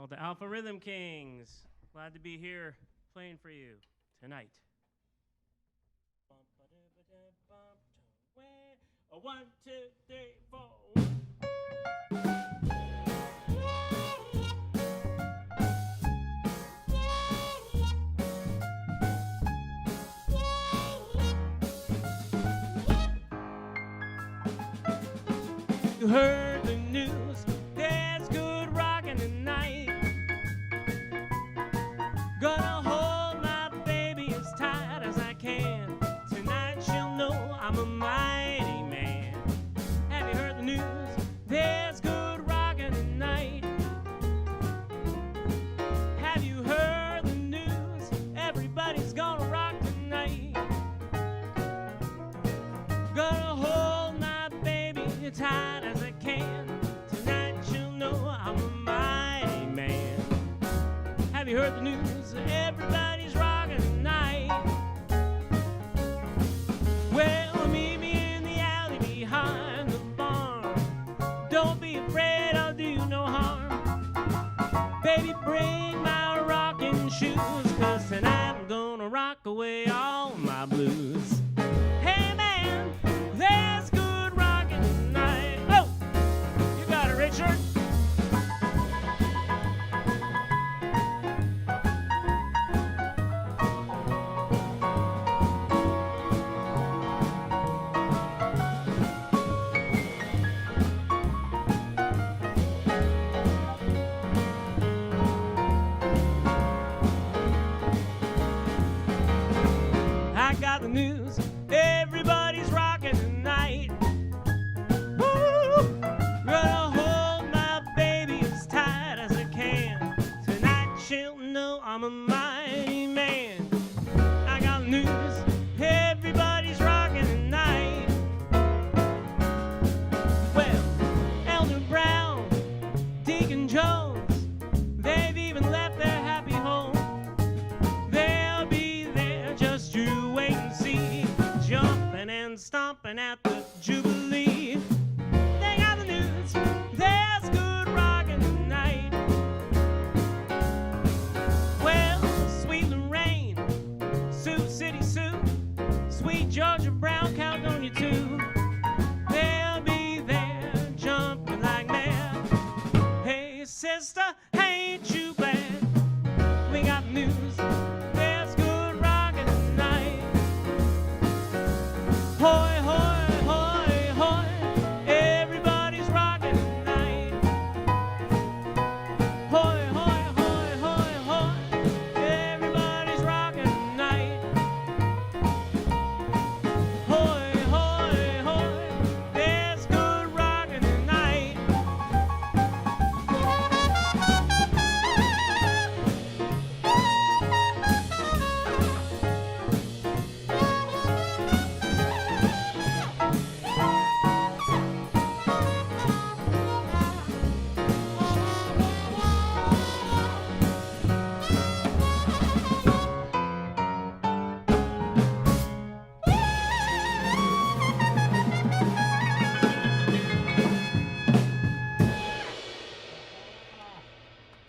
called the Alpha Rhythm Kings. Glad to be here playing for you tonight. A 1, 2, 3, 4. You heard the news, there's good rockin' tonight. Gonna hold my baby as tight as I can. Tonight she'll know I'm a mighty man. Have you heard the news? There's good rockin' tonight. Have you heard the news? Everybody's gonna rock tonight. Gonna hold my baby tight as I can. Tonight she'll know I'm a mighty man. Have you heard the news? Everybody's rocking tonight. Well, meet me in the alley behind the barn. Don't be afraid, I'll do you no harm. Baby, bring my rocking shoes, 'cause tonight I'm gonna rock away all my blues. Hey man, there's good rocking tonight. Oh, you got it, Richard. I got the news, everybody's rocking tonight. Woo! Gonna hold my baby as tight as I can. Tonight she'll know I'm a mighty man. I got the news, everybody's rocking tonight. Well, Elder Brown, Deacon Jones, they've even left their happy home. They'll be there, just you wait and see, jumping and stomping at the Jubilee. They got the news, there's good rockin' tonight. Well, sweet Lorraine, Sioux City Sue, sweet Georgia Brown, count on you too. They'll be there, jumping like mad. Hey sister, ain't you glad? We got news, there's good rockin' tonight. Hoy, hoy, hoy, hoy, everybody's rockin' tonight. Hoy, hoy, hoy, hoy, hoy, everybody's rockin' tonight. Hoy, hoy, hoy, there's good rockin' tonight.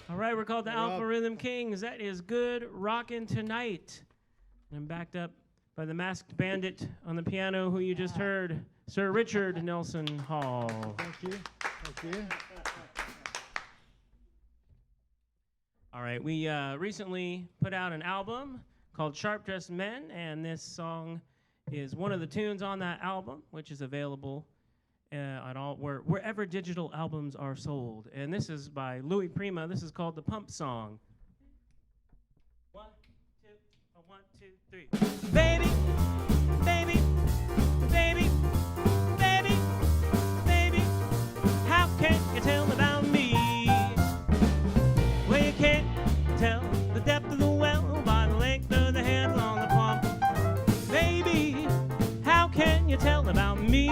All right, we're called the Alpha Rhythm Kings. That is good rockin' tonight. And I'm backed up by the masked bandit on the piano, who you just heard, Sir Richard Nelson Hall. Thank you. Thank you. All right, we recently put out an album called Sharp Dressed Men, and this song is one of the tunes on that album, which is available on wherever digital albums are sold. And this is by Louis Prima. This is called The Pump Song. 1, 2, 1, 2, 3. Baby, baby, baby, baby, baby, how can you tell about me? Well, you can't tell the depth of the well by the length of the handle on the pump. Baby, how can you tell about me?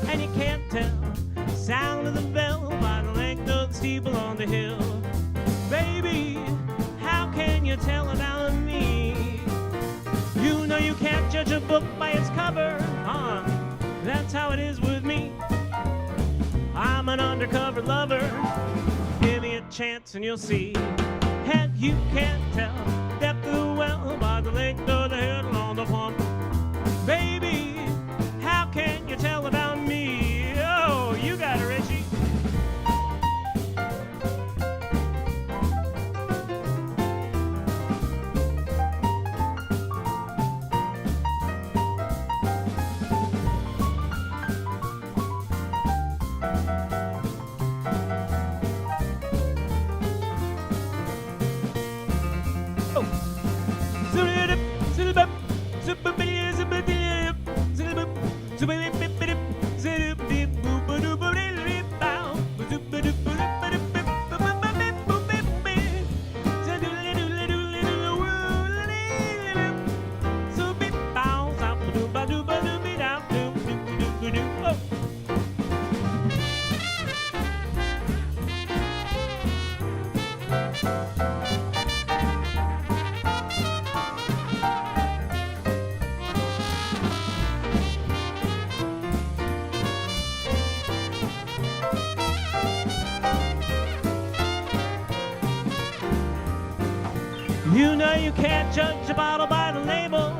And you can't tell the sound of the bell by the length of the steeple on the hill. Baby, how can you tell about me? You know you can't judge a book by its cover. That's how it is with me. I'm an undercover lover. Give me chance and you'll see. And you can't tell the depth of the well by the length of the handle on the pump. Baby, how can you tell about me? Oh, you got it, Richie. You know you can't judge a bottle by the label.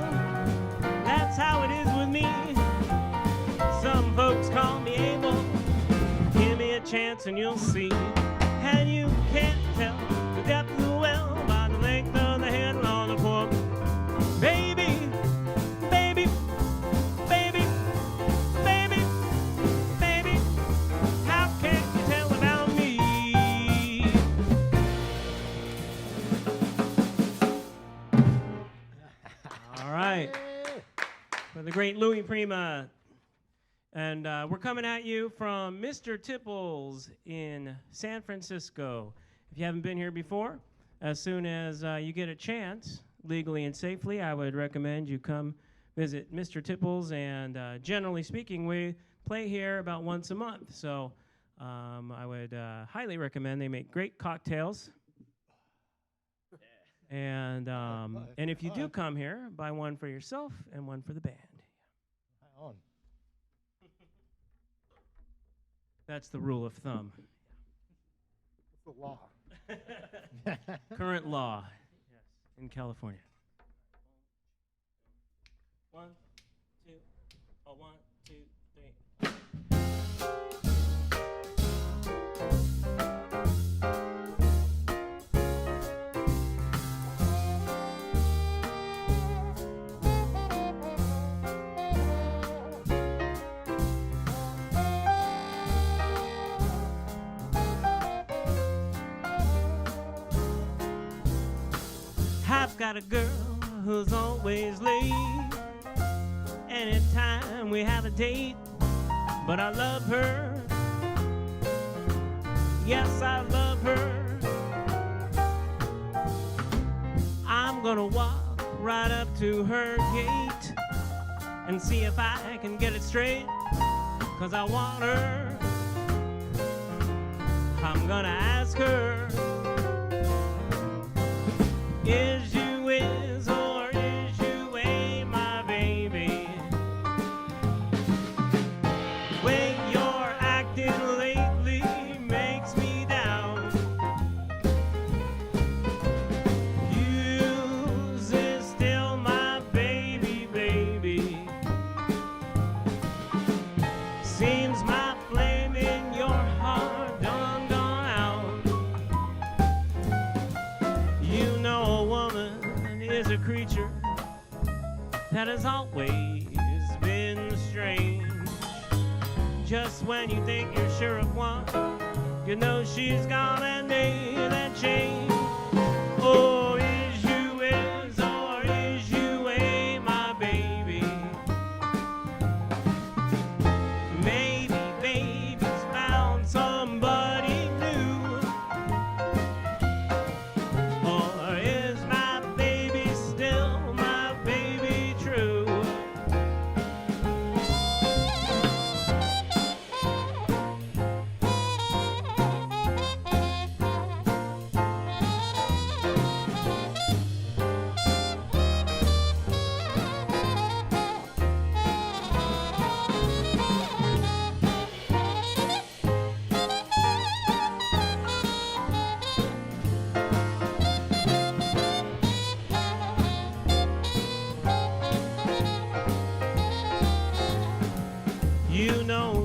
That's how it is with me. Some folks call me able. Give me a chance and you'll see. And you can't tell the depth of the well by the length of the handle on the fork. Baby, baby, baby, baby, baby, how can you tell about me? All right. For the great Louis Prima. And we're coming at you from Mr. Tipples in San Francisco. If you haven't been here before, as soon as you get a chance, legally and safely, I would recommend you come visit Mr. Tipples. And generally speaking, we play here about once a month. So I would highly recommend. They make great cocktails. And if you do come here, buy one for yourself and one for the band. On. That's the rule of thumb. It's the law. Current law in California. 1, 2, 1, 2, 3. I've got a girl who's always late. Anytime we have a date, but I love her. Yes, I love her. I'm gonna walk right up to her gate and see if I can get it straight, 'cause I want her. I'm gonna ask her, is you is or is you a my baby? Way you're acting lately makes me down. Yours is still my baby, baby. Seems my flame in your heart done gone out. You know a woman is a creature that has always been strange. Just when you think you're sure of one, you know she's gone and made that change. Oh, is you is or is you a my baby? Maybe baby's found somebody new. Or is my baby still my baby true?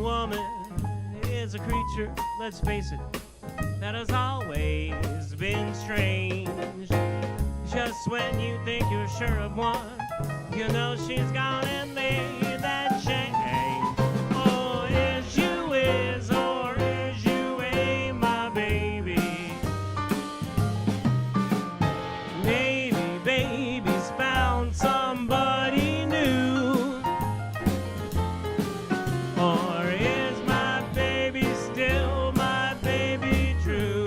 woman is a creature, let's face it, that has always been strange. Just when you think you're sure of one, you know she's gone and made that change. Oh, is you is or is you a my baby? Maybe baby's found somebody new. Or is my baby still my baby true?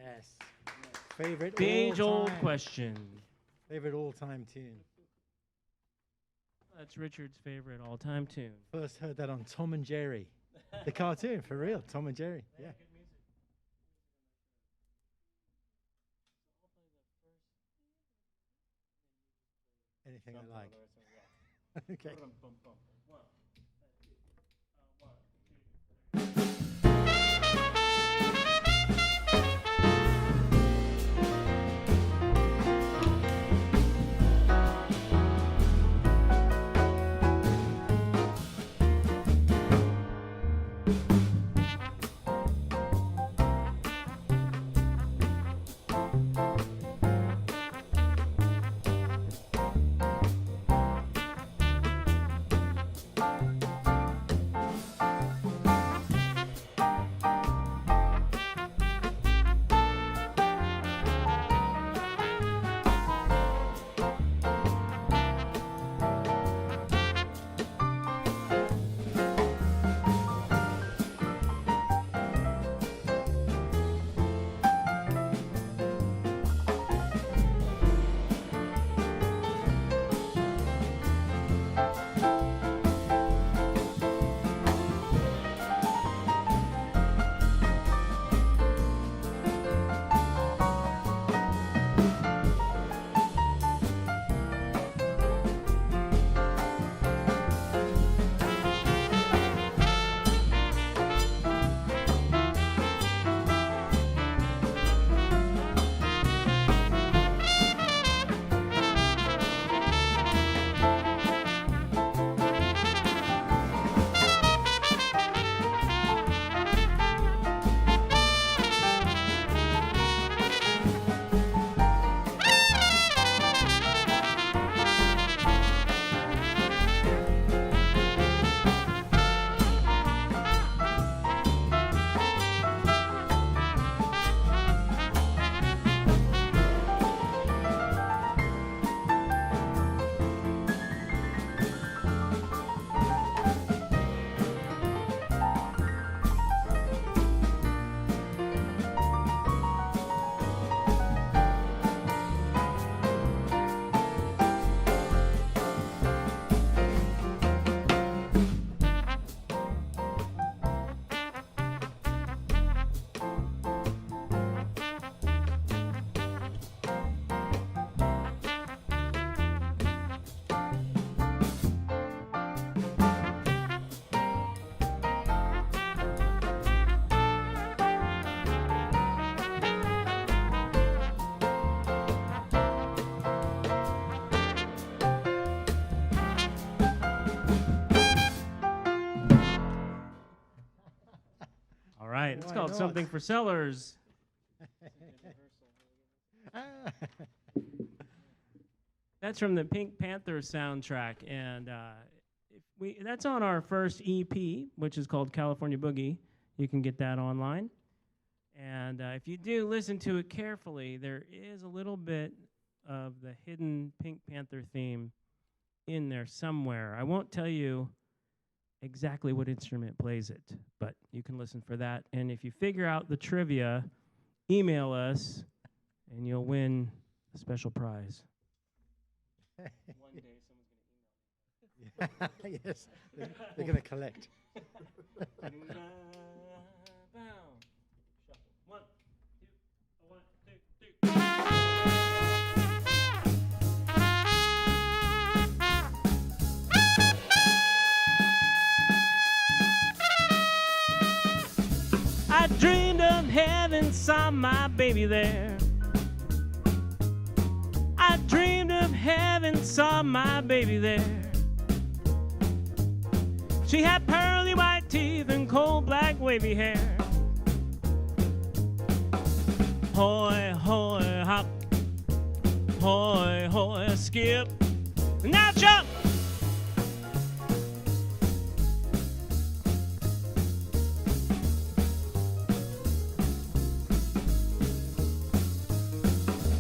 Yes. Favorite The age-old all-time- question. Favorite all-time tune. That's Richard's favorite all-time tune. First heard that on Tom and Jerry, the cartoon, for real. Tom and Jerry. Yeah. Anything I like. Okay. All right, it's Why called not? Something for Sellers. Ah. That's from the Pink Panther soundtrack, and that's on our first EP, which is called California Boogie. You can get that online. And if you do listen to it carefully, there is a little bit of the hidden Pink Panther theme in there somewhere. I won't tell you exactly what instrument plays it, but you can listen for that. And if you figure out the trivia, email us, and you'll win a special prize. One day someone's going to email me. Yes, they're going to collect. One, two, 1, 2, 3. I dreamed of heaven, saw my baby there. I dreamed of heaven, saw my baby there. She had pearly white teeth and coal black wavy hair. Hoy, hoy, hop, hoy, hoy, skip. Now jump!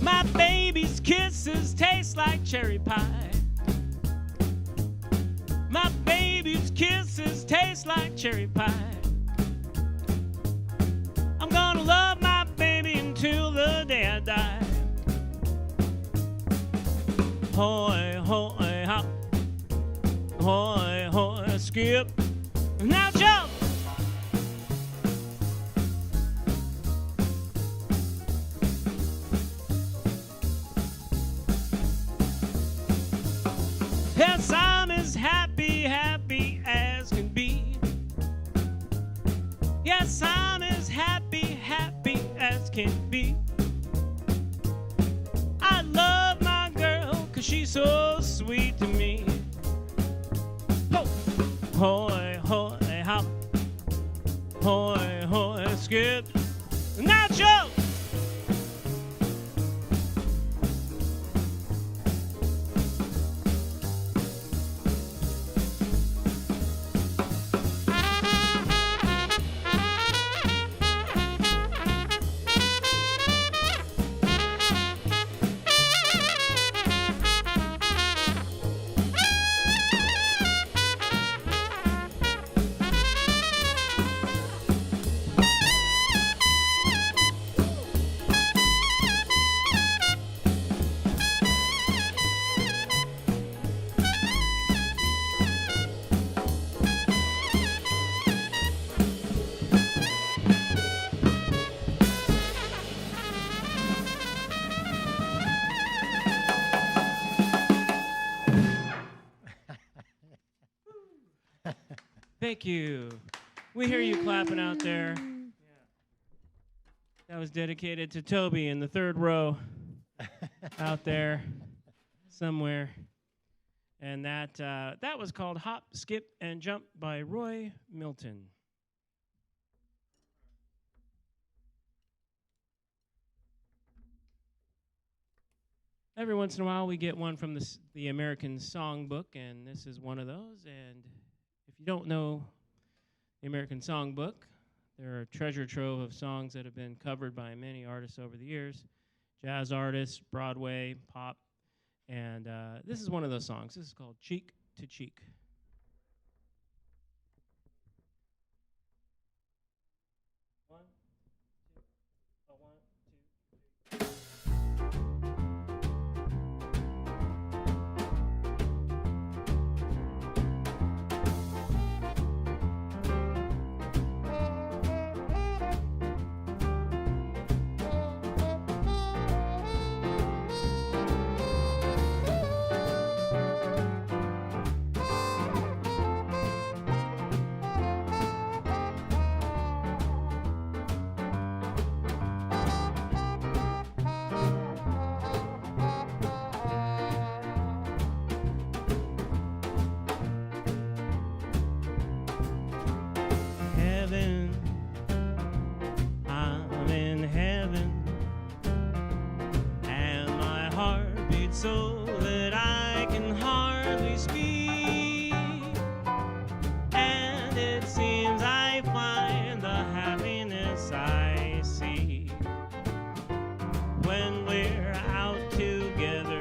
My baby's kisses taste like cherry pie. My baby's kisses taste like cherry pie. I'm gonna love my baby until the day I die. Hoy, hoy, hop, hoy, hoy, skip. Now jump! Yes, I'm as happy, happy as can be. Yes, I'm as happy, happy as can be. I love my girl 'cause she's so sweet to me. Ho! Hoy, hoy, hop, hoy, hoy, skip. Now jump! Thank you. We hear you clapping out there. That was dedicated to Toby in the third row out there somewhere. And that was called Hop, Skip, and Jump by Roy Milton. Every once in a while, we get one from the American Songbook, and this is one of those. And if you don't know the American Songbook, they're a treasure trove of songs that have been covered by many artists over the years, jazz artists, Broadway, pop, and this is one of those songs. This is called Cheek to Cheek. One, two, so that I can hardly speak, and it seems I find the happiness I see when we're out together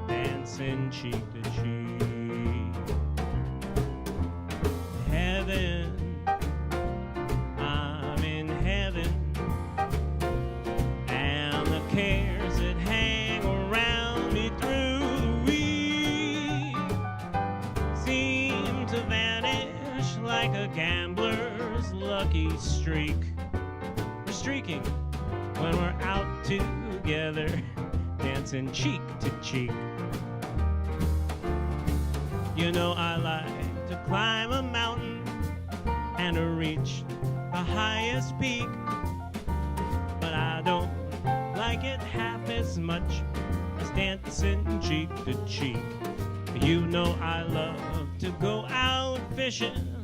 dancing cheek to cheek. Heaven, I'm in heaven, and the cares that hang around me through the week seem to vanish like a gambler's lucky streak. We're streaking when we're out together, dancing cheek to cheek. You know I like to climb a mountain and to reach the highest peak, but I don't like it half as much as dancing cheek to cheek. You know I love to go out fishing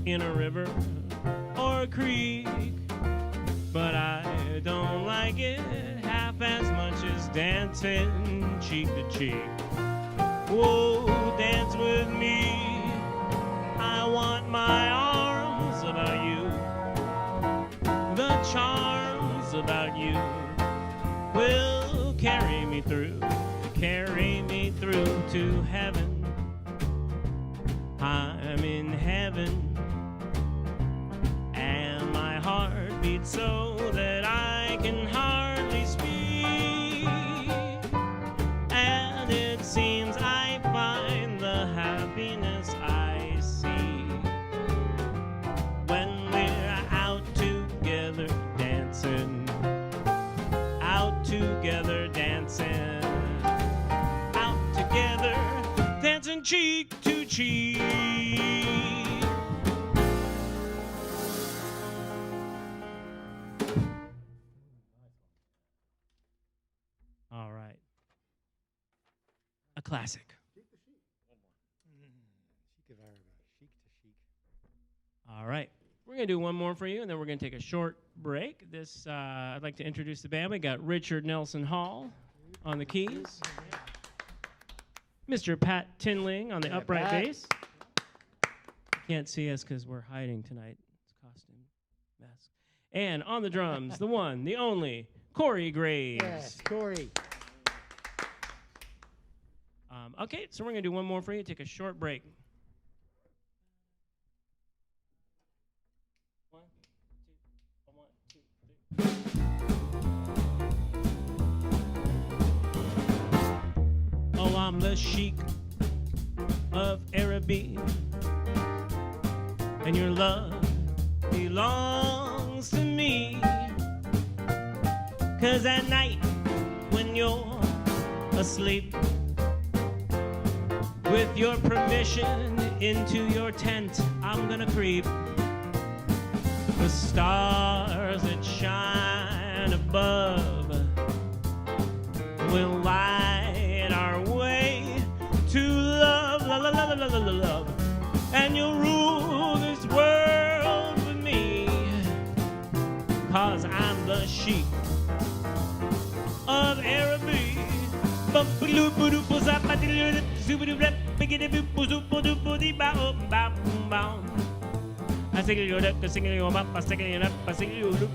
in a river or a creek, but I don't like it half as much as dancing cheek to cheek. Whoa, dance with me, I want my arms about you. The charms about you will carry me through to heaven. I'm in heaven, and my heart beats so that I can hardly speak. And it seems I find the happiness I see when we're out together dancing, out together dancing, out together dancing cheek to cheek. All right. A classic. All right. We're going to do one more for you, and then we're going to take a short break. I'd like to introduce the band. We got Richard Nelson Hall on the keys, Mr. Pat Tinling on the upright bass. Can't see us because we're hiding tonight. It's costume mask. And on the drums, the one, the only, Corey Graves. Yes, Corey. Okay, so we're going to do one more for you. Take a short break. 1, 2, 1, 2, 3. Oh, I'm the sheik of Araby, and your love belongs to me. 'Cause at night when you're asleep, with your permission into your tent, I'm gonna creep. The stars that shine above will light our way to love, love, love, love, love, love, love. And you'll rule this world with me, 'cause I'm the sheik of Araby. I sing it up, I sing it up, I sing it up, I sing it up.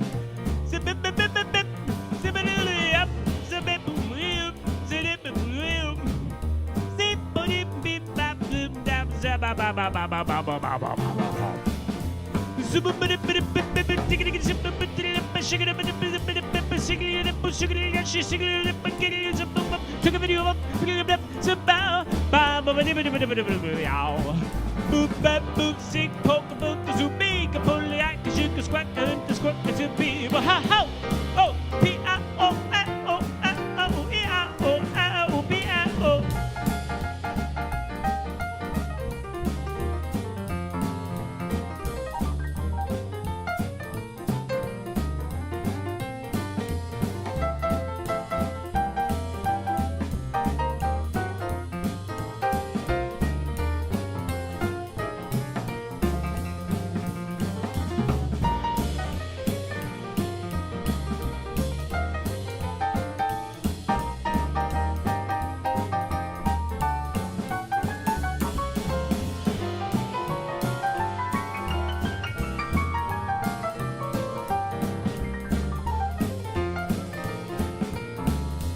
Took a video up, boop, bap, boop, sick, poke, boop, zoopy, kapoli, I can shoot, the squack, and the squack, and to be, but how, oh, P-I-O, I-O, I-O, E-I-O, I-O, P-I-O.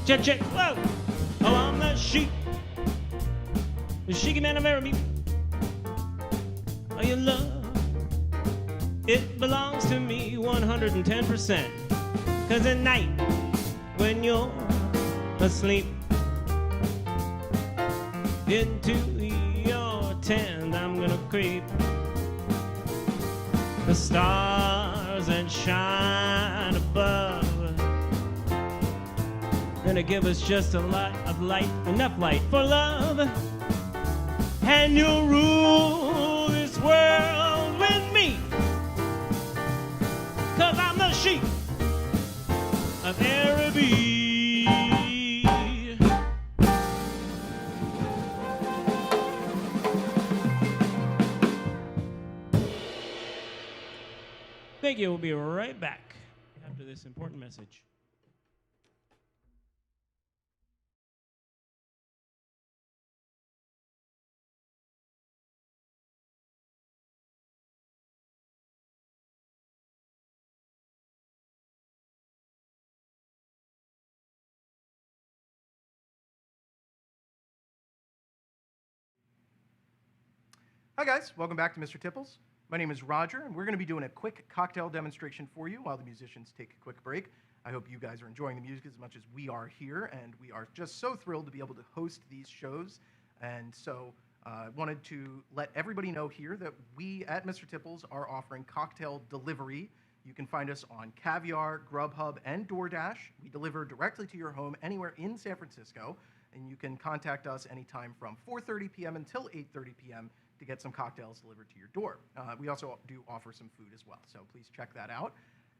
Check, check, whoa! Oh, I'm the sheik, the sheiky man of Araby. Oh, your love, it belongs to me 110%. 'Cause at night, when you're asleep, into your tent I'm gonna creep. The stars that shine above gonna give us just a lot of light, enough light for love. And you'll rule this world with me, sheep of Araby. Thank you. We'll be right back after this important message. Hi guys, welcome back to Mr. Tipples. My name is Roger, and we're going to be doing a quick cocktail demonstration for you while the musicians take a quick break. I hope you guys are enjoying the music as much as we are here, and we are just so thrilled to be able to host these shows. And so I wanted to let everybody know here that we at Mr. Tipples are offering cocktail delivery. You can find us on Caviar, Grubhub, and DoorDash. We deliver directly to your home anywhere in San Francisco, and you can contact us anytime from 4:30 p.m. until 8:30 p.m. to get some cocktails delivered to your door. We also do offer some food as well, so please check that out.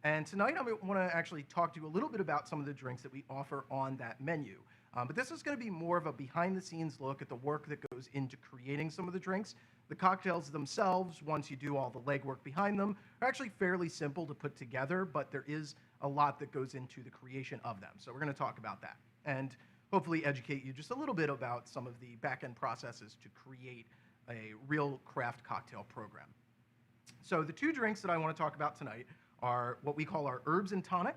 And tonight I want to actually talk to you a little bit about some of the drinks that we offer on that menu. But this is going to be more of a behind-the-scenes look at the work that goes into creating some of the drinks. The cocktails themselves, once you do all the legwork behind them, are actually fairly simple to put together, but there is a lot that goes into the creation of them. So we're going to talk about that and hopefully educate you just a little bit about some of the back-end processes to create a real craft cocktail program. So the two drinks that I want to talk about tonight are what we call our herbs and tonic,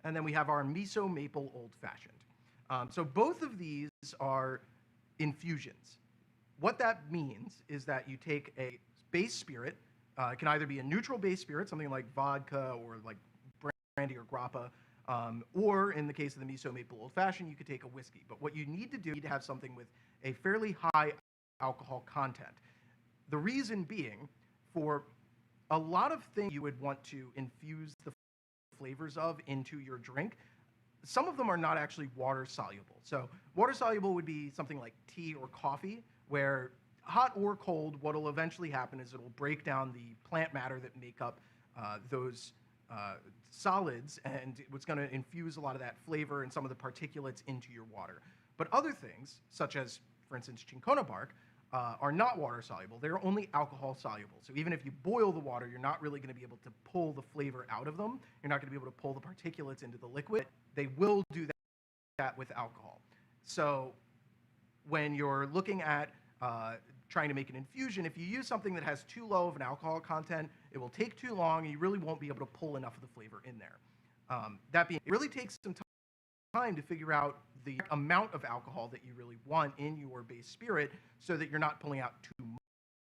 and then we have our miso maple old fashioned. So both of these are infusions. What that means is that you take a base spirit, it can either be a neutral base spirit, something like vodka or like brandy or grappa, or in the case of the miso maple old fashioned, you could take a whiskey. But what you need to do, you need to have something with a fairly high alcohol content. The reason being, for a lot of things you would want to infuse the flavors of into your drink, some of them are not actually water soluble. So water soluble would be something like tea or coffee, where hot or cold, what will eventually happen is it'll break down the plant matter that make up those solids, and it's going to infuse a lot of that flavor and some of the particulates into your water. But other things, such as, for instance, cinchona bark, are not water soluble. They're only alcohol soluble. So even if you boil the water, you're not really going to be able to pull the flavor out of them. You're not going to be able to pull the particulates into the liquid. They will do that with alcohol. So when you're looking at trying to make an infusion, if you use something that has too low of an alcohol content, it will take too long, and you really won't be able to pull enough of the flavor in there. That being, it really takes some time to figure out the amount of alcohol that you really want in your base spirit so that you're not pulling out too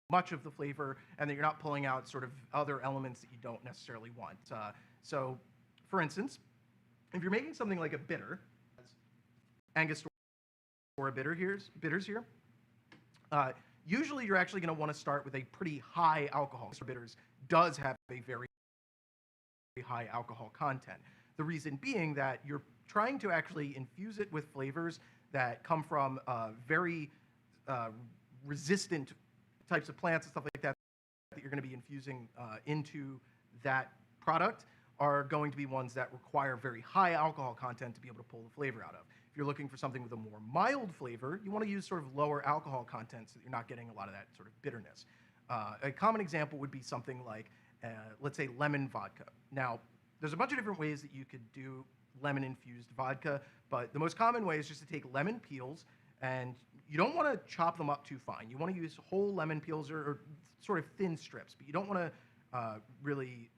much of the flavor and that you're not pulling out sort of other elements that you don't necessarily want. So, for instance, if you're making something like a bitter, Angostura bitters here, usually you're actually going to want to start with a pretty high alcohol. Bitters does have a very high alcohol content. The reason being that you're trying to actually infuse it with flavors that come from very resistant types of plants and stuff like that that you're going to be infusing into that product are going to be ones that require very high alcohol content to be able to pull the flavor out of. If you're looking for something with a more mild flavor, you want to use sort of lower alcohol content so that you're not getting a lot of that sort of bitterness. A common example would be something like, let's say, lemon vodka. Now, there's a bunch of different ways that you could do lemon-infused vodka, but the most common way is just to take lemon peels, and you don't want to chop them up too fine. You want to use whole lemon peels or sort of thin strips, but you don't want to really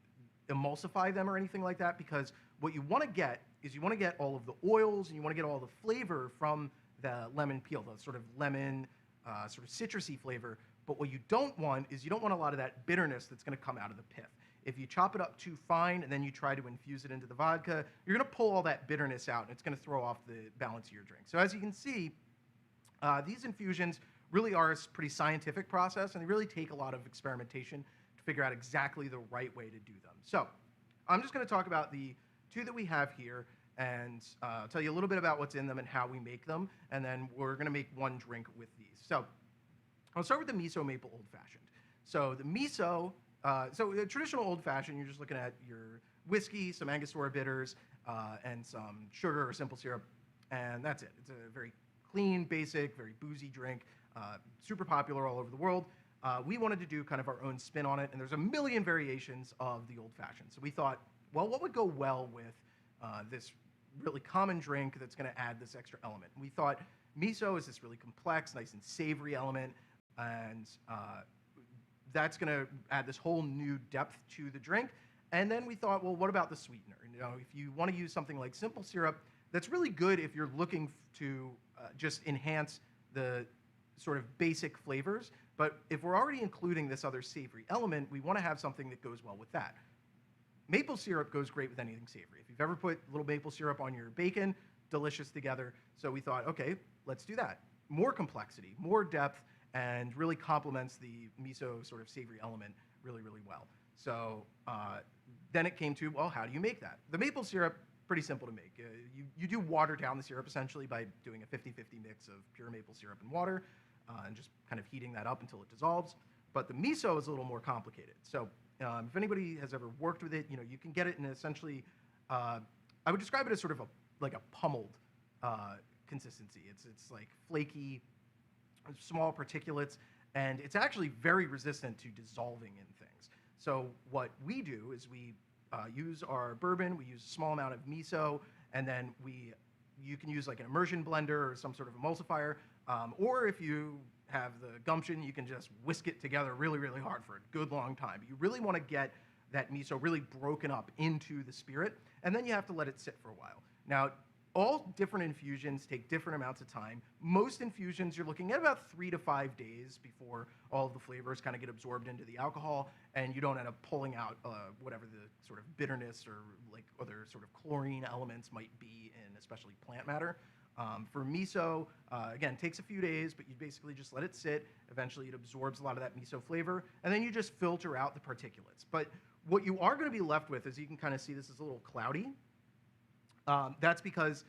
emulsify them or anything like that, because what you want to get is you want to get all of the oils and you want to get all the flavor from the lemon peel, the sort of lemon, sort of citrusy flavor. But what you don't want is you don't want a lot of that bitterness that's going to come out of the pith. If you chop it up too fine and then you try to infuse it into the vodka, you're going to pull all that bitterness out, and it's going to throw off the balance of your drink. So as you can see, these infusions really are a pretty scientific process, and they really take a lot of experimentation to figure out exactly the right way to do them. So I'm just going to talk about the two that we have here and tell you a little bit about what's in them and how we make them, and then we're going to make one drink with these. So I'll start with the miso maple old fashioned. So the miso So a traditional old fashioned, you're just looking at your whiskey, some Angostura bitters, and some sugar or simple syrup, and that's it. It's a very clean, basic, very boozy drink, super popular all over the world. We wanted to do kind of our own spin on it, and there's a million variations of the old fashioned. So we thought, well, what would go well with this really common drink that's going to add this extra element? We thought miso is this really complex, nice and savory element, and that's going to add this whole new depth to the drink. And then we thought, well, what about the sweetener? You know, if you want to use something like simple syrup, that's really good if you're looking to just enhance the sort of basic flavors. But if we're already including this other savory element, we want to have something that goes well with that. Maple syrup goes great with anything savory. If you've ever put a little maple syrup on your bacon, delicious together. So we thought, okay, let's do that. More complexity, more depth, and really complements the miso sort of savory element really, really well. So then it came to, well, how do you make that? The maple syrup, pretty simple to make. You do water down the syrup essentially by doing a 50-50 mix of pure maple syrup and water and just kind of heating that up until it dissolves. But the miso is a little more complicated. So if anybody has ever worked with it, you know, you can get it in essentially, I would describe it as sort of like a pummeled consistency. It's like flaky, small particulates, and it's actually very resistant to dissolving in things. So what we do is we use our bourbon, we use a small amount of miso, and then you can use like an immersion blender or some sort of emulsifier, or if you have the gumption, you can just whisk it together really, really hard for a good long time. But you really want to get that miso really broken up into the spirit, and then you have to let it sit for a while. Now, all different infusions take different amounts of time. Most infusions, you're looking at about 3 to 5 days before all of the flavors kind of get absorbed into the alcohol, and you don't end up pulling out whatever the sort of bitterness or like other sort of chlorine elements might be in especially plant matter. For miso, again, takes a few days, but you basically just let it sit. Eventually, it absorbs a lot of that miso flavor, and then you just filter out the particulates. But what you are going to be left with, as you can kind of see, this is a little cloudy. That's because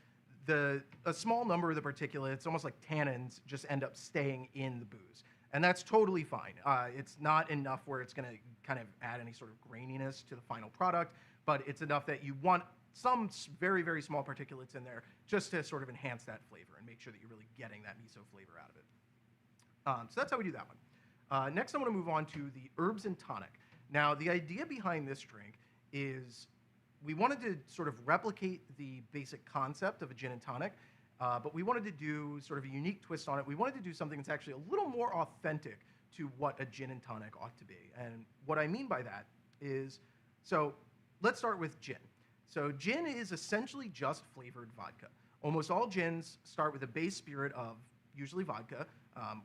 a small number of the particulates, almost like tannins, just end up staying in the booze. And that's totally fine. It's not enough where it's going to kind of add any sort of graininess to the final product, but it's enough that you want some very, very small particulates in there just to sort of enhance that flavor and make sure that you're really getting that miso flavor out of it. So that's how we do that one. Next, I want to move on to the herbs and tonic. Now, the idea behind this drink is we wanted to sort of replicate the basic concept of a gin and tonic, but we wanted to do sort of a unique twist on it. We wanted to do something that's actually a little more authentic to what a gin and tonic ought to be. And what I mean by that is, so let's start with gin. So gin is essentially just flavored vodka. Almost all gins start with a base spirit of usually vodka,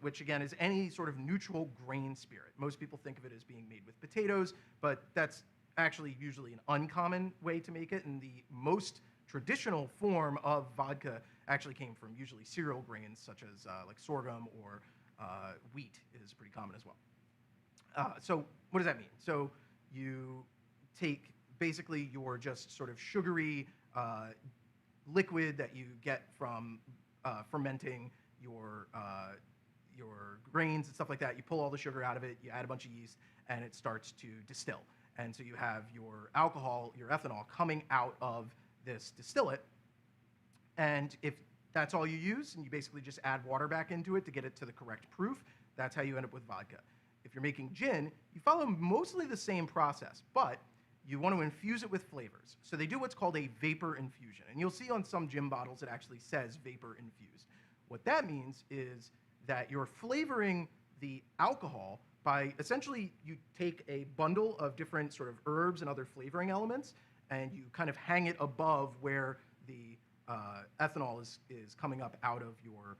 which again is any sort of neutral grain spirit. Most people think of it as being made with potatoes, but that's actually usually an uncommon way to make it, and the most traditional form of vodka actually came from usually cereal grains such as like sorghum or wheat is pretty common as well. So what does that mean? So you take basically your just sort of sugary liquid that you get from fermenting your grains and stuff like that. You pull all the sugar out of it, you add a bunch of yeast, and it starts to distill. And so you have your alcohol, your ethanol, coming out of this distillate. And if that's all you use, and you basically just add water back into it to get it to the correct proof, that's how you end up with vodka. If you're making gin, you follow mostly the same process, but you want to infuse it with flavors. So they do what's called a vapor infusion. And you'll see on some gin bottles it actually says vapor infused. What that means is that you're flavoring the alcohol by essentially you take a bundle of different sort of herbs and other flavoring elements, and you kind of hang it above where the ethanol is coming up out of your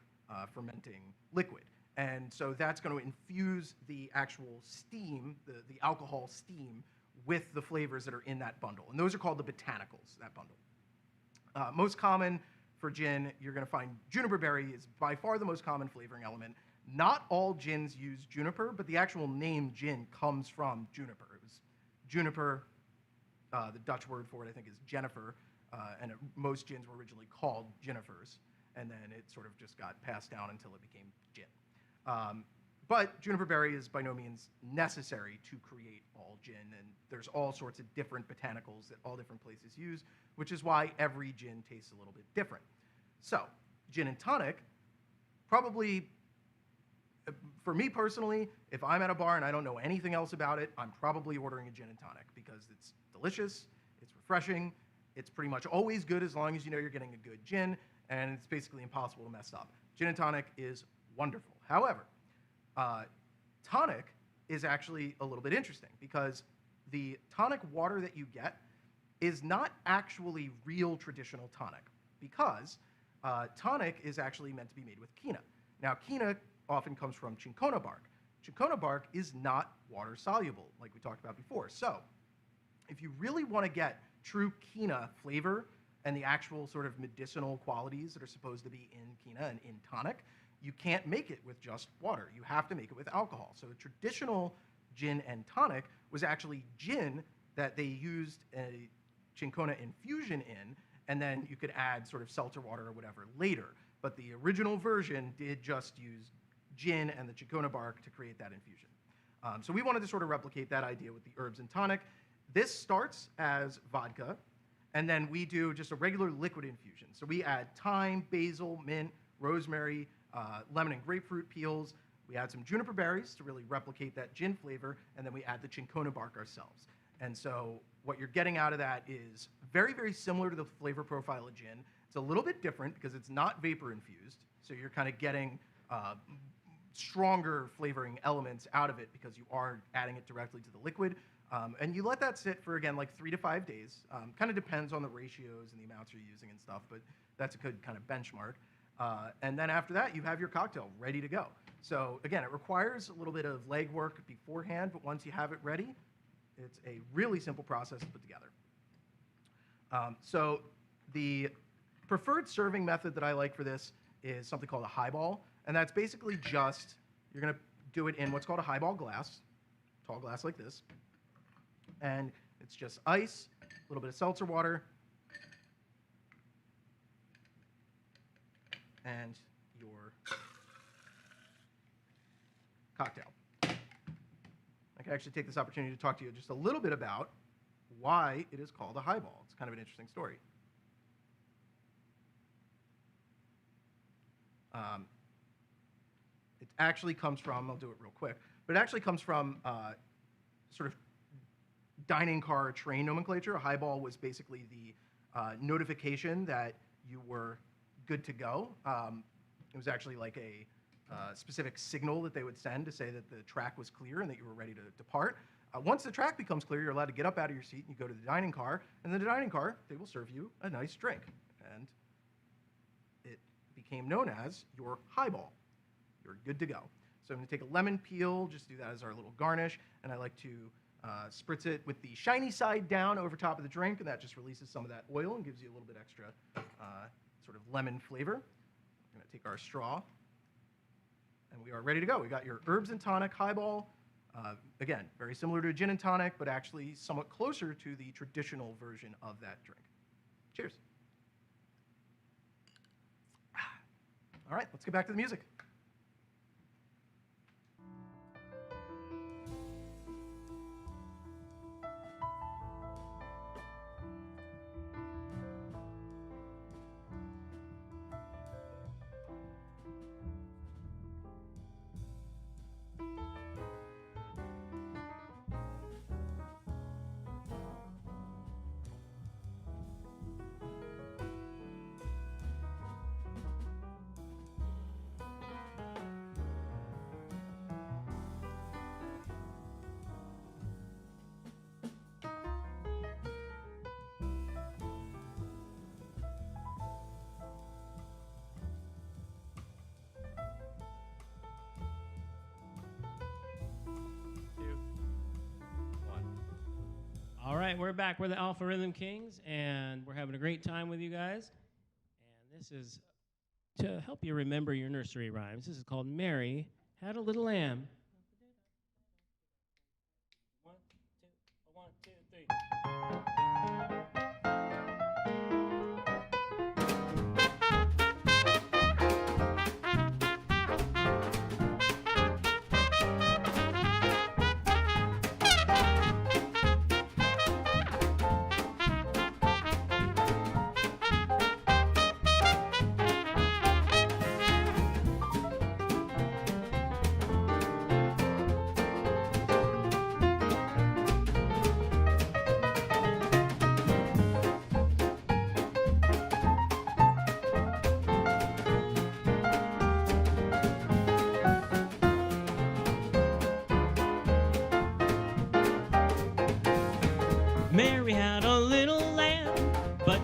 fermenting liquid. And so that's going to infuse the actual steam, the alcohol steam, with the flavors that are in that bundle. And those are called the botanicals, that bundle. Most common for gin, you're going to find juniper berry is by far the most common flavoring element. Not all gins use juniper, but the actual name gin comes from juniper. It was juniper, the Dutch word for it, I think, is Jennifer, and most gins were originally called Jennifers, and then it sort of just got passed down until it became gin. But juniper berry is by no means necessary to create all gin, and there's all sorts of different botanicals that all different places use, which is why every gin tastes a little bit different. So, gin and tonic, probably, for me personally, if I'm at a bar and I don't know anything else about it, I'm probably ordering a gin and tonic because it's delicious, it's refreshing, it's pretty much always good as long as you know you're getting a good gin, and it's basically impossible to mess up. Gin and tonic is wonderful. However, tonic is actually a little bit interesting because the tonic water that you get is not actually real traditional tonic because tonic is actually meant to be made with quina. Now, quina often comes from cinchona bark. Cinchona bark is not water soluble, like we talked about before. So, if you really want to get true quina flavor and the actual sort of medicinal qualities that are supposed to be in quina and in tonic, you can't make it with just water. You have to make it with alcohol. So a traditional gin and tonic was actually gin that they used a cinchona infusion in, and then you could add sort of seltzer water or whatever later. But the original version did just use gin and the cinchona bark to create that infusion. So we wanted to sort of replicate that idea with the herbs and tonic. This starts as vodka, and then we do just a regular liquid infusion. So we add thyme, basil, mint, rosemary, lemon and grapefruit peels. We add some juniper berries to really replicate that gin flavor, and then we add the cinchona bark ourselves. And so what you're getting out of that is very, very similar to the flavor profile of gin. It's a little bit different because it's not vapor infused, so you're kind of getting stronger flavoring elements out of it because you are adding it directly to the liquid. And you let that sit for, again, like 3 to 5 days. Kind of depends on the ratios and the amounts you're using and stuff, but that's a good kind of benchmark. And then after that, you have your cocktail ready to go. So again, it requires a little bit of legwork beforehand, but once you have it ready, it's a really simple process to put together. So the preferred serving method that I like for this is something called a highball, and that's basically just, you're gonna do it in what's called a highball glass, tall glass like this, and it's just ice, a little bit of seltzer water, and your cocktail. I can actually take this opportunity to talk to you just a little bit about why it is called a highball. It's kind of an interesting story. It actually comes from, I'll do it real quick, but it actually comes from sort of dining car train nomenclature. A highball was basically the notification that you were good to go. It was actually like a specific signal that they would send to say that the track was clear and that you were ready to depart. Once the track becomes clear, you're allowed to get up out of your seat and you go to the dining car. And in the dining car, they will serve you a nice drink. And it became known as your highball. You're good to go. So I'm going to take a lemon peel, just do that as our little garnish. And I like to spritz it with the shiny side down over top of the drink, and that just releases some of that oil and gives you a little bit extra sort of lemon flavor. We're going to take our straw, and we are ready to go. We got your herbs and tonic highball. Again, very similar to a gin and tonic, but actually somewhat closer to the traditional version of that drink. Cheers. All right, let's get back to the music. All right, we're back. We're the Alpha Rhythm Kings, and we're having a great time with you guys. And this is to help you remember your nursery rhymes. This is called Mary Had a Little Lamb. 1, 2, 1, 2, 3.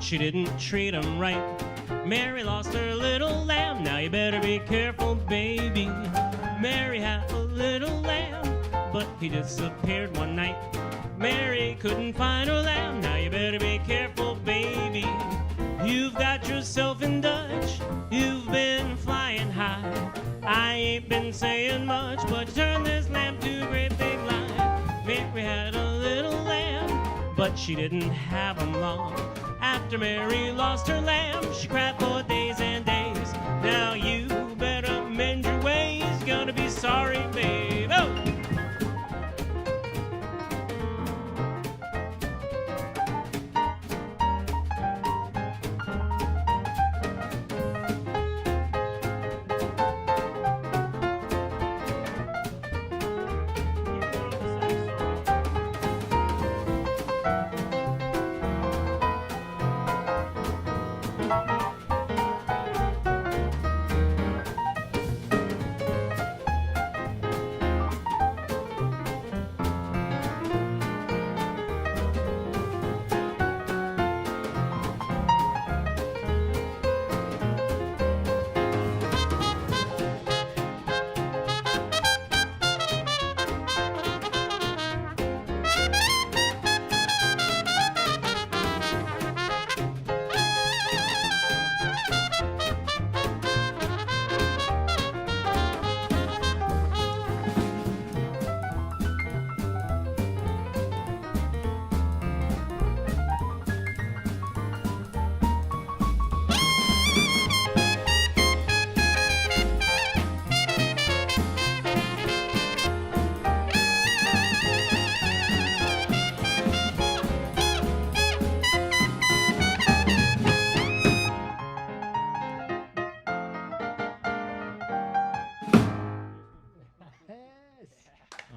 she didn't treat him right. Mary lost her little lamb, now you better be careful, baby. Mary had a little lamb, but he disappeared one night. Mary couldn't find her lamb, now you better be careful, baby. You've got yourself in Dutch, you've been flying high. I ain't been saying much, but you turned this lamb to a great big lie. Mary had a little lamb, but she didn't have him long. After Mary lost her lamb, she cried for days and days. Now you better mend your ways, you're gonna be sorry, babe. Oh!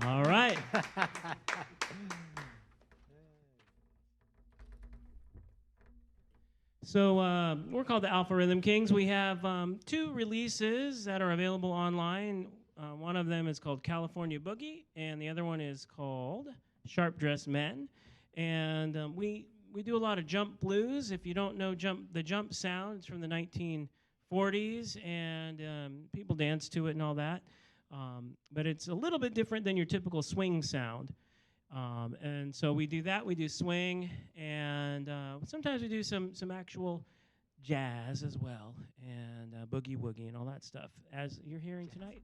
All right. So we're called the Alpha Rhythm Kings. We have 2 releases that are available online. One of them is called California Boogie, and the other one is called Sharp Dressed Men. And we do a lot of jump blues. If you don't know the jump sound, it's from the 1940s, and people dance to it and all that. But it's a little bit different than your typical swing sound. And so we do that. We do swing, and sometimes we do some actual jazz as well, and boogie woogie and all that stuff, as you're hearing tonight.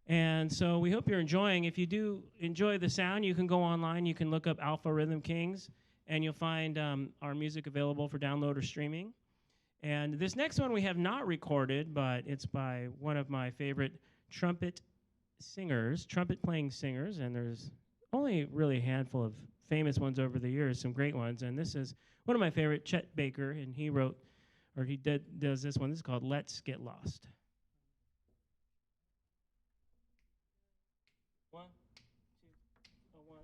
And so we hope you're enjoying. If you do enjoy the sound, you can go online. You can look up Alpha Rhythm Kings, and you'll find our music available for download or streaming. And this next one we have not recorded, but it's by one of my favorite trumpet playing singers, and there's only really a handful of famous ones over the years, some great ones, and this is one of my favorite, Chet Baker, and he does this one. This is called Let's Get Lost. 1, 2, 1,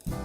2, 3.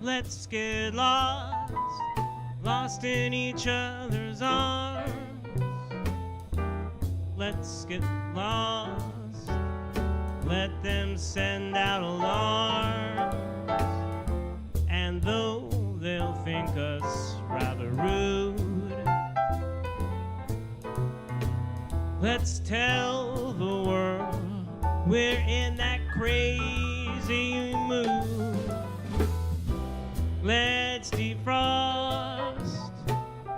Let's get lost, lost in each other's arms. Let's get lost, let them send out alarms. And though they'll think us rather rude, let's tell the world we're in that crazy mood. Let's defrost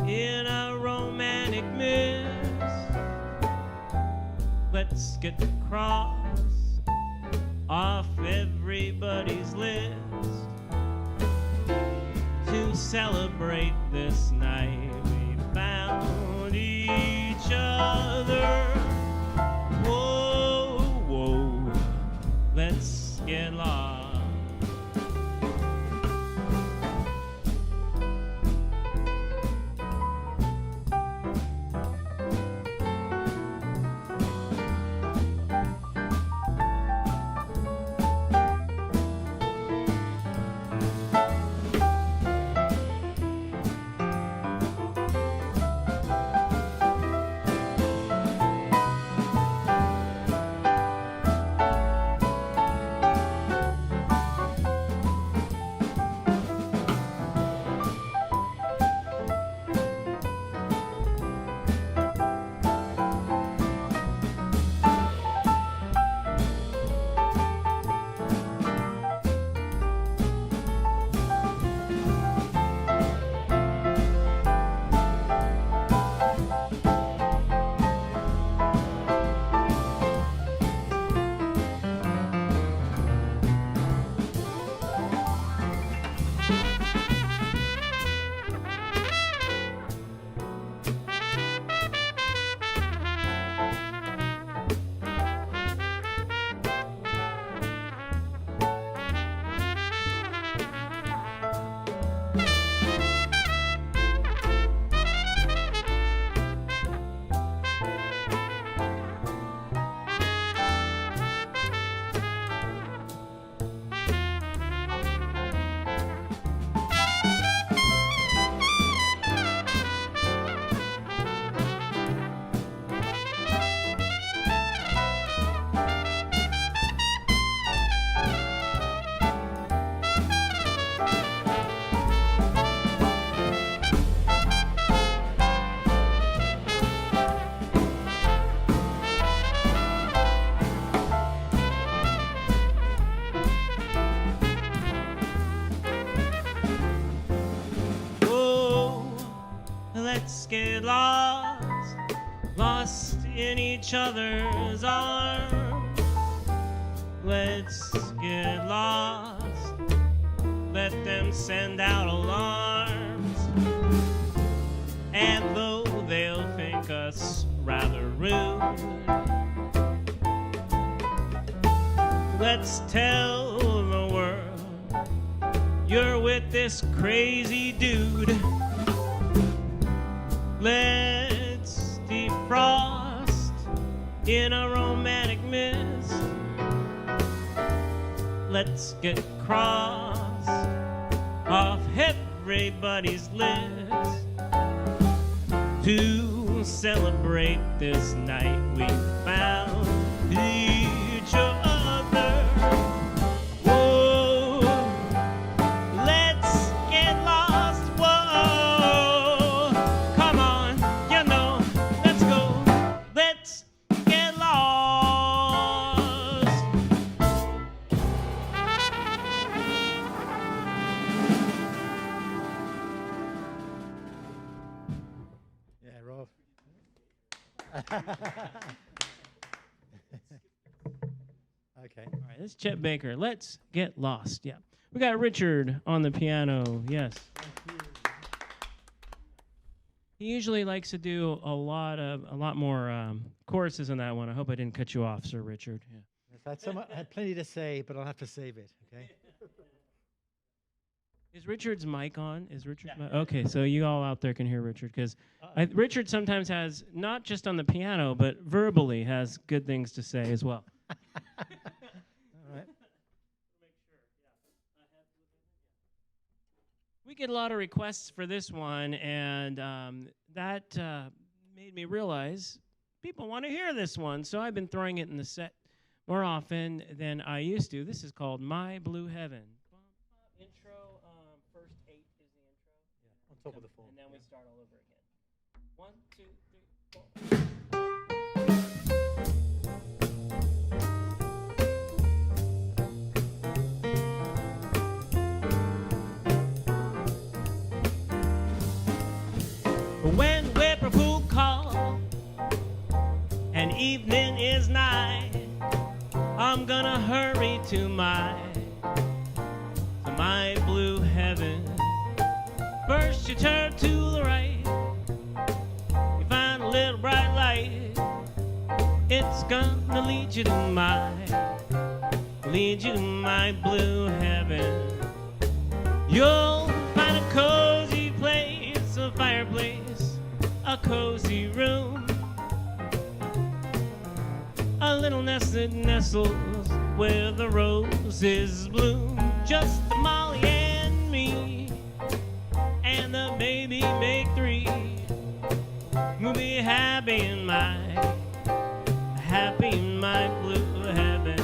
in a romantic mist. Let's get the cross off everybody's list. To celebrate this night, we found each other. Whoa, whoa, let's get lost. Let's get lost, lost in each other's arms. Let's get lost, let them send out alarms. And though they'll think us rather rude, let's tell the world you're with this crazy dude. Let's defrost in a romantic mist. Let's get cross off everybody's list. To celebrate this night we found each other. Whoa, let's get lost. Whoa, come on, you know, let's go. Let's get lost. Yeah, Rob. Okay. All right, this is Chet Baker. Let's get lost. Yeah. We got Richard on the piano. Yes. He usually likes to do a lot more choruses on that one. I hope I didn't cut you off, Sir Richard. Yeah. I had plenty to say, but I'll have to save it. Okay. Is Richard's mic on? Is Richard's mic? Okay, so you all out there can hear Richard, because Richard sometimes has, not just on the piano, but verbally has good things to say as well. All right. We get a lot of requests for this one, and that made me realize people want to hear this one, so I've been throwing it in the set more often than I used to. This is called My Blue Heaven. Intro, first 8 is the intro. Yeah, on top of the form. And then we start all over again. 1, 2, 3, 4. gonna hurry to my blue heaven. First you turn to the right, you find a little bright light. It's gonna lead you to my blue heaven. You'll find a cozy place, a fireplace, a cozy room, a little nest that nestles where the roses bloom. Just Molly and me, and the baby make three. We'll be happy in my blue heaven.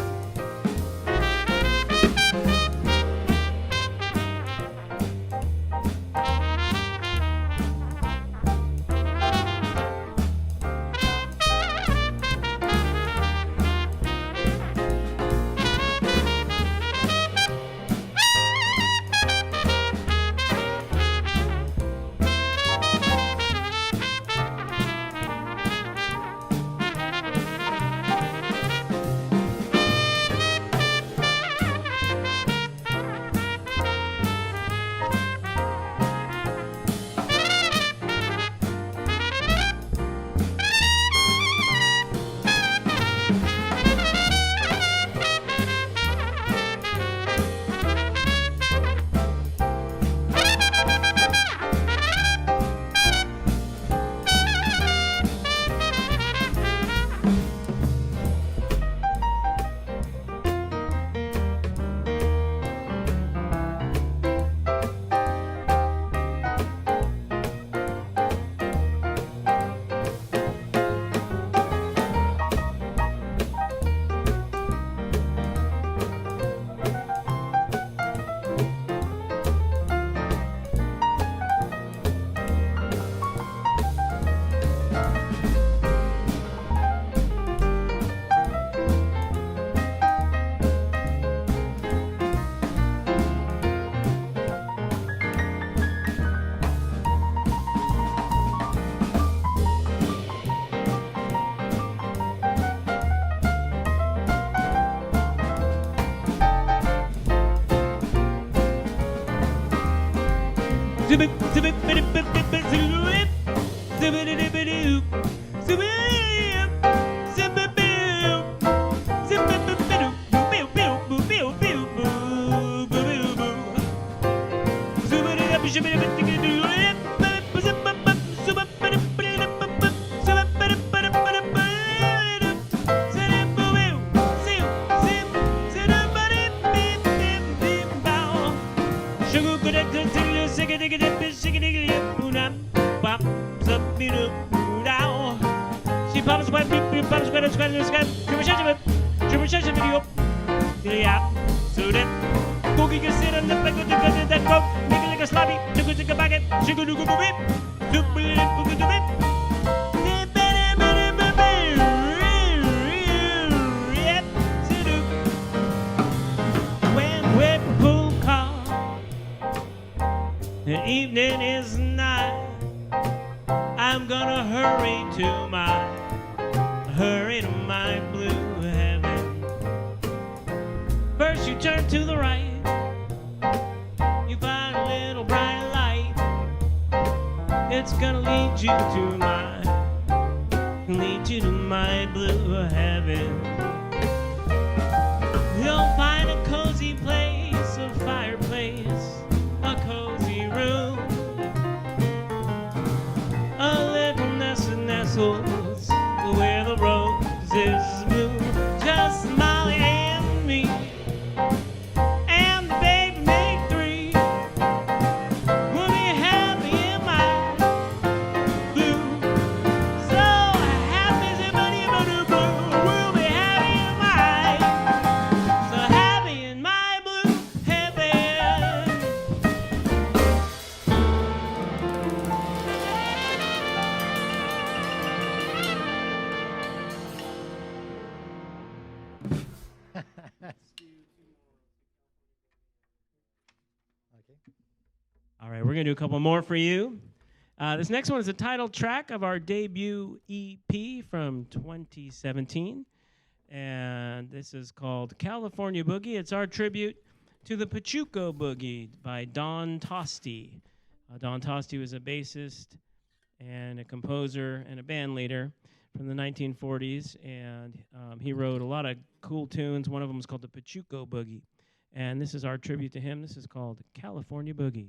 The evening is nigh. I'm gonna hurry to my blue heaven. First you turn to the right, you find a little bright light. It's gonna lead you to my blue heaven. You'll find a cozy place, a fireplace, a cozy room, a little nest that nestles where the roses bloom. Just Molly and me, and the baby make three. We'll be happy in my blue. So happy as everybody in my blue. We'll be happy in my, so happy in my blue heaven. Okay. All right, we're going to do a couple more for you. This next one is the title track of our debut EP from 2017. and this is called California Boogie. It's our tribute to the Pachuco Boogie by Don Tosti. Don Tosti was a bassist and a composer and a band leader from the 1940s, and he wrote a lot of cool tunes. One of them is called the Pachuco Boogie, and this is our tribute to him. This is called California Boogie.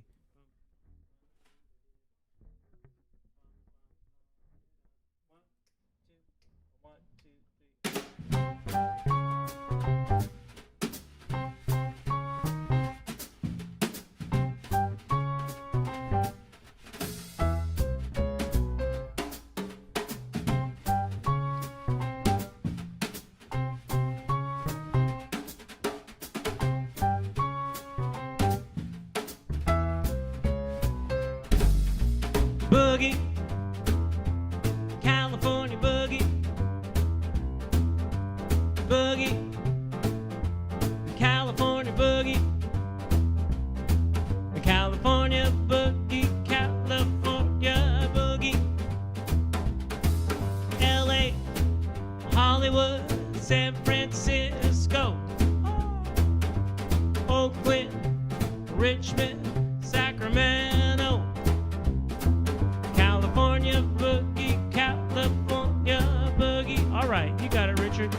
Boogie, California boogie, boogie, California boogie, the California boogie, California boogie, LA, Hollywood, San Francisco, Oakland, Richmond, Sacramento. California boogie, California boogie. All right, you got it, Richard.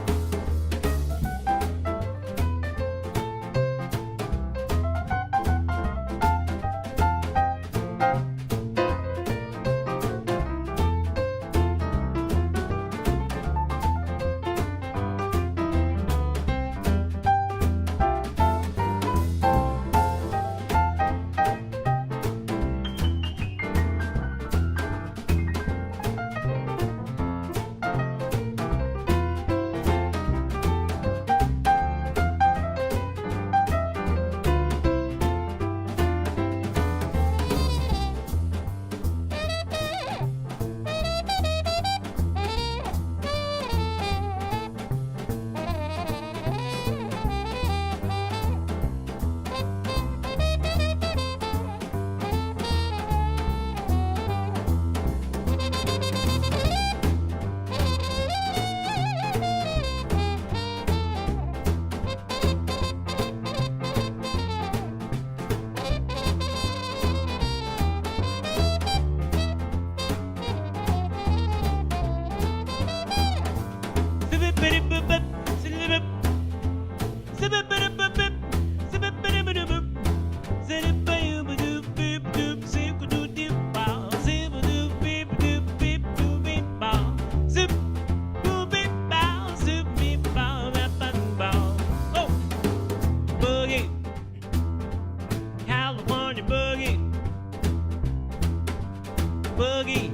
Boogie,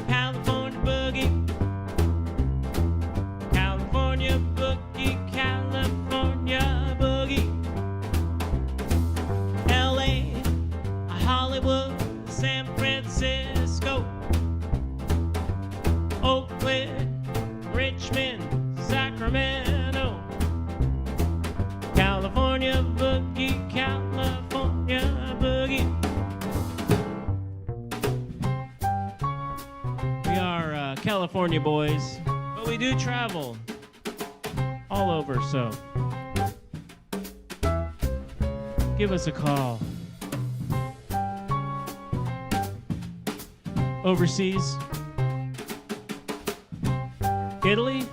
California boogie, California boogie, California boogie, LA, Hollywood, San Francisco, Oakland, Richmond, Sacramento, California boogie, California boogie. We are California boys, but we do travel all over, so give us a call. Overseas, Italy,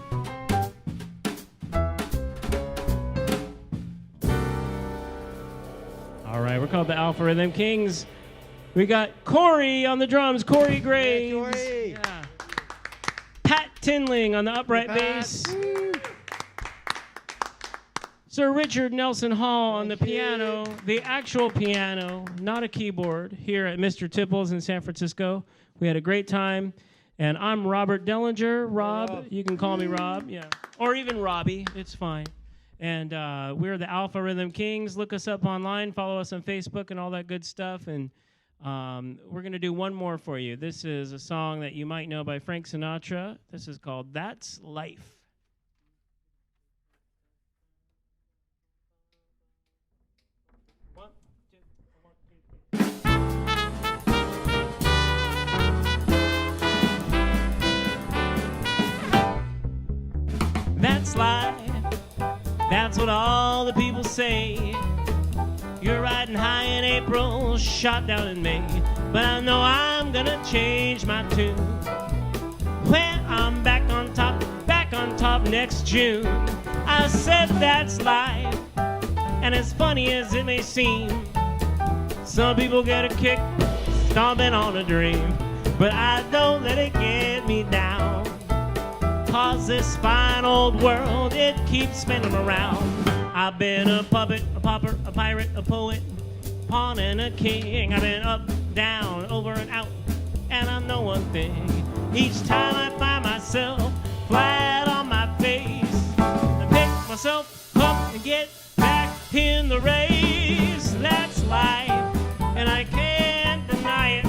all right, we're called the Alpha Rhythm Kings. We got Corey on the drums, Corey Graves. Yeah, Corey. Yeah. Pat Tinling on the upright bass. Sir Richard Nelson Hall on the piano, the actual piano, not a keyboard, here at Mr. Tipples in San Francisco. We had a great time. And I'm Robert Dellinger. Rob, you can call me Rob, yeah. Or even Robbie, it's fine. And we're the Alpha Rhythm Kings. Look us up online, follow us on Facebook and all that good stuff. And we're going to do one more for you. This is a song that you might know by Frank Sinatra. This is called That's Life. That's what all the people say. You're riding high in April, shot down in May. But I know I'm gonna change my tune when I'm back on top next June. I said that's life, and as funny as it may seem, some people get a kick stomping on a dream. But I don't let it get me down, 'cause this fine old world, it keeps spinning around. I've been a puppet, a pauper, a pirate, a poet, pawn and a king. I've been up, down, over and out, and I know one thing. Each time I find myself flat on my face, I pick myself up and get back in the race. That's life, and I can't deny it.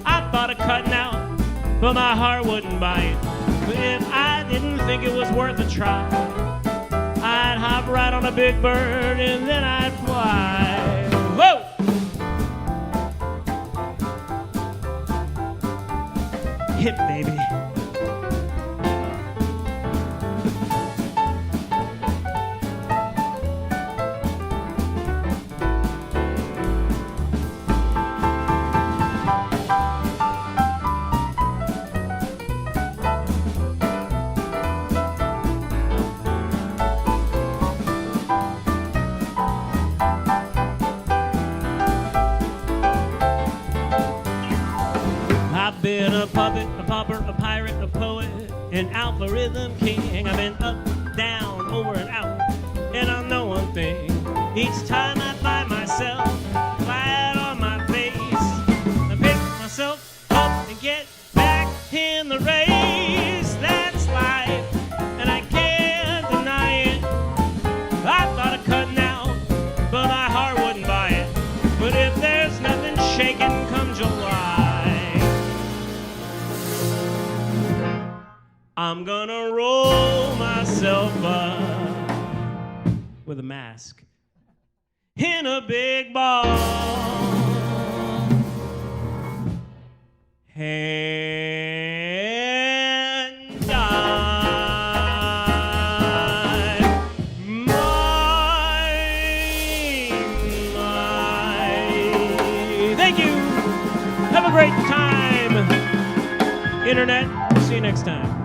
I thought of cutting out, but my heart wouldn't buy it. But if I didn't think it was worth a try, I'd hop right on a big bird and then I'd fly. Whoa! Hip, baby. I've been a puppet, a pauper, a pirate, a poet, an alpha rhythm king. I've been up, down, over and out, and I know one thing. Each time I find myself flat on my face, I pick myself up and get back in the race. That's life, and I can't deny it. I thought of cutting out, but my heart wouldn't buy it. But if there's nothing shaking come July, I'm gonna roll myself up with a mask in a big ball and die. My. Thank you. Have a great time, Internet. See you next time.